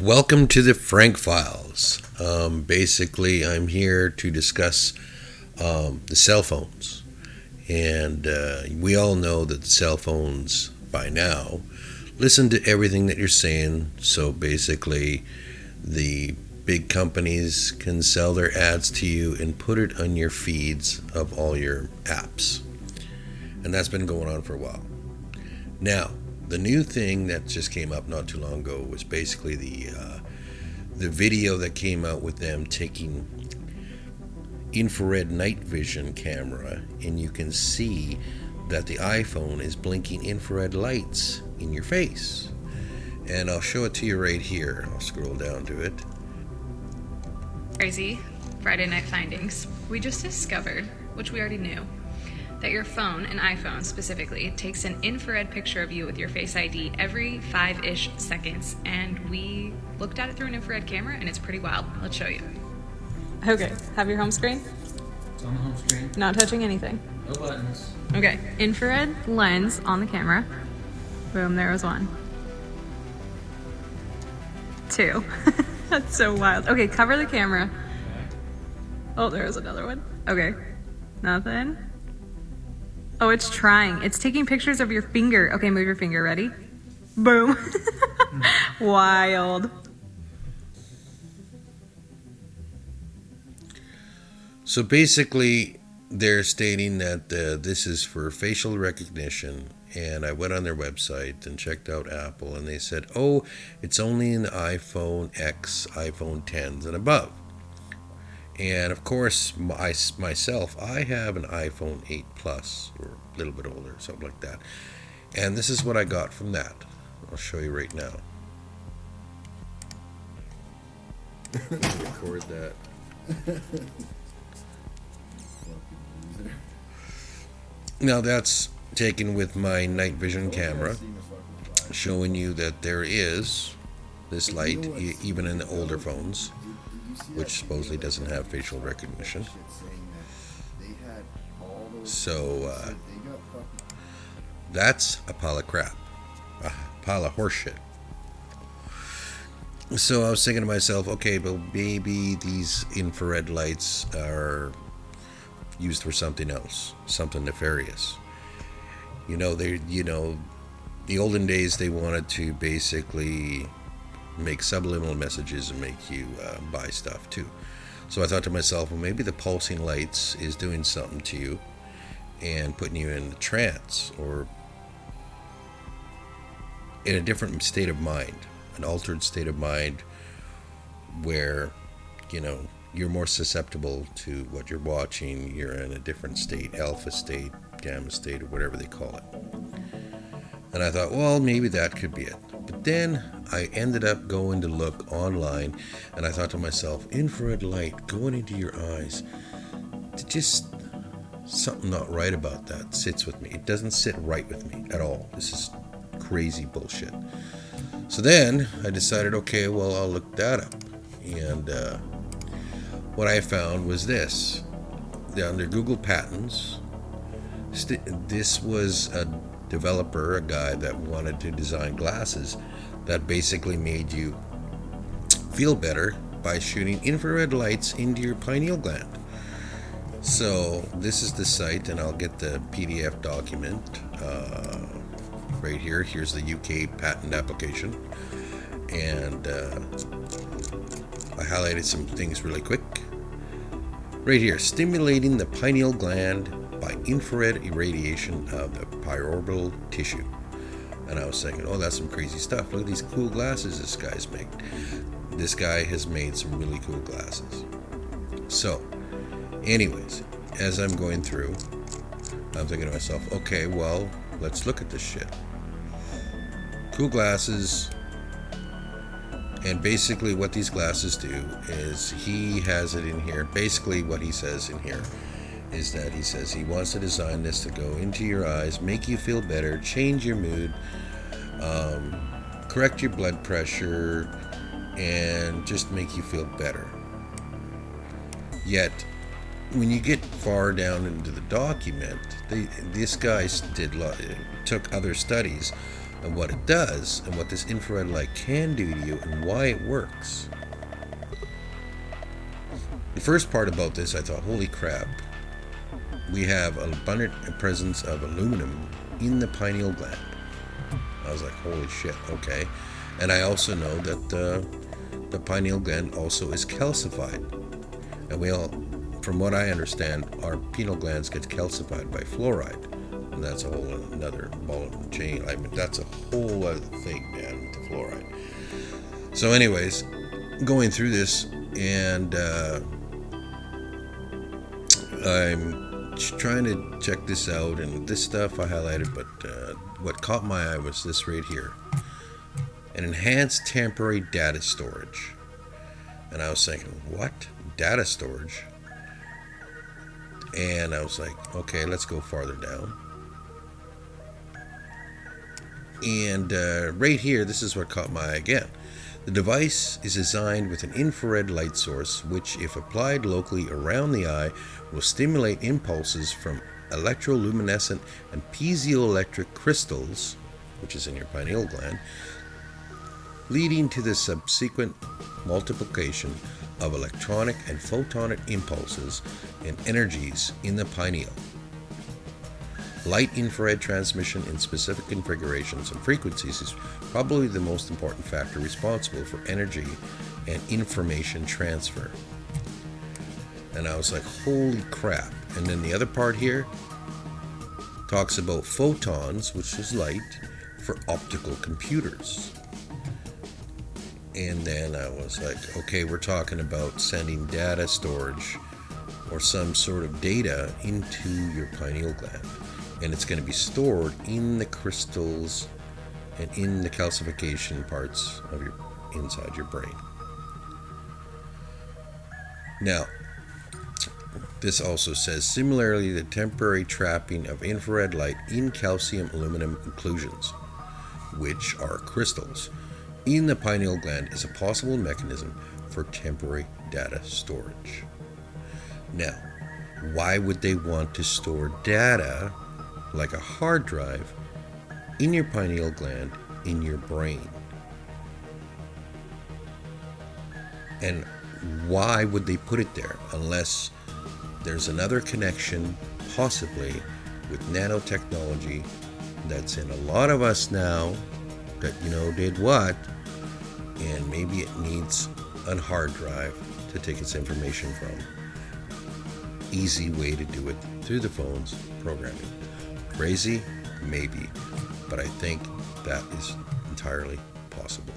Welcome to the Frank Files. Basically, I'm here to discuss the cell phones. And we all know that the cell phones, by now, listen to everything that you're saying. So basically, the big companies can sell their ads to you and put it on your feeds of all your apps. And that's been going on for a while. Now, the new thing that just came up not too long ago was basically the video that came out with them taking infrared night vision camera, and you can see that the iPhone is blinking infrared lights in your face. And I'll show it to you right here. I'll scroll down to it. Crazy Friday night findings. We just discovered, which we already knew, that your phone, an iPhone specifically, takes an infrared picture of you with your Face ID every 5-ish seconds. And we looked at it through an infrared camera, and it's pretty wild. Let's show you. Okay, have your home screen. It's on the home screen. Not touching anything. No buttons. Okay, infrared lens on the camera. Boom, there was one. Two. That's so wild. Okay, cover the camera. Oh, there was another one. Okay, nothing. Oh, it's trying. It's taking pictures of your finger. Okay, move your finger. Ready? Boom. Wild. So basically, they're stating that this is for facial recognition. And I went on their website and checked out Apple, and they said, oh, it's only in the iPhone X, iPhone 10s and above. And of course, myself, I have an iPhone 8 Plus, or a little bit older, something like that. And this is what I got from that. I'll show you right now. Record that. Now that's taken with my night vision camera, showing you that there is this light, even in the older phones, which supposedly doesn't have facial recognition. So that's a pile of crap, a pile of horseshit. So I was thinking to myself, okay, but maybe these infrared lights are used for something else, something nefarious. The olden days, they wanted to basically make subliminal messages and make you buy stuff too. So I thought to myself, well, maybe the pulsing lights is doing something to you and putting you in a trance or in a different state of mind, an altered state of mind where, you're more susceptible to what you're watching. You're in a different state, alpha state, gamma state, or whatever they call it. And I thought, well, maybe that could be it. But then I ended up going to look online, and I thought to myself, infrared light going into your eyes, just something not right about that sits with me. It doesn't sit right with me at all. This is crazy bullshit. So then I decided, okay, well, I'll look that up. And what I found was this. Under Google Patents, this was a developer, a guy that wanted to design glasses that basically made you feel better by shooting infrared lights into your pineal gland. So this is the site, and I'll get the PDF document right here. Here's the UK patent application, and I highlighted some things really quick. Right here, stimulating the pineal gland by infrared irradiation of the periorbital tissue. And I was thinking, oh, that's some crazy stuff. Look at these cool glasses this guy's made. This guy has made some really cool glasses. So, anyways, as I'm going through, I'm thinking to myself, okay, well, let's look at this shit. Cool glasses. And basically what these glasses do is, he has it in here. Basically what he says in here is that he says he wants to design this to go into your eyes, make you feel better, change your mood, correct your blood pressure, and just make you feel better. Yet, when you get far down into the document, this guy took other studies and what it does and what this infrared light can do to you and why it works. The first part about this, I thought, holy crap, we have an abundant presence of aluminum in the pineal gland. I was like, holy shit, okay. And I also know that the pineal gland also is calcified. And we all, from what I understand, our pineal glands get calcified by fluoride. And that's a whole another ball and chain. I mean, that's a whole other thing, man, with the fluoride. So anyways, going through this, and I'm trying to check this out, and this stuff I highlighted, but what caught my eye was this right here. An enhanced temporary data storage. And I was thinking, what? Data storage? And I was like, okay, let's go farther down. And right here, this is what caught my eye again. The device is designed with an infrared light source, which, if applied locally around the eye, will stimulate impulses from electroluminescent and piezoelectric crystals, which is in your pineal gland, leading to the subsequent multiplication of electronic and photonic impulses and energies in the pineal. Light infrared transmission in specific configurations and frequencies is probably the most important factor responsible for energy and information transfer. And I was like, holy crap. And then the other part here talks about photons, which is light, for optical computers. And then I was like, okay, we're talking about sending data storage or some sort of data into your pineal gland. And it's going to be stored in the crystals and in the calcification parts of your inside your brain. Now, this also says, similarly, the temporary trapping of infrared light in calcium aluminum inclusions, which are crystals, in the pineal gland is a possible mechanism for temporary data storage. Now, why would they want to store data like a hard drive in your pineal gland in your brain? And why would they put it there unless there's another connection, possibly with nanotechnology that's in a lot of us now that, did what? And maybe it needs a hard drive to take its information from. Easy way to do it through the phone's programming. Crazy? Maybe. But I think that is entirely possible.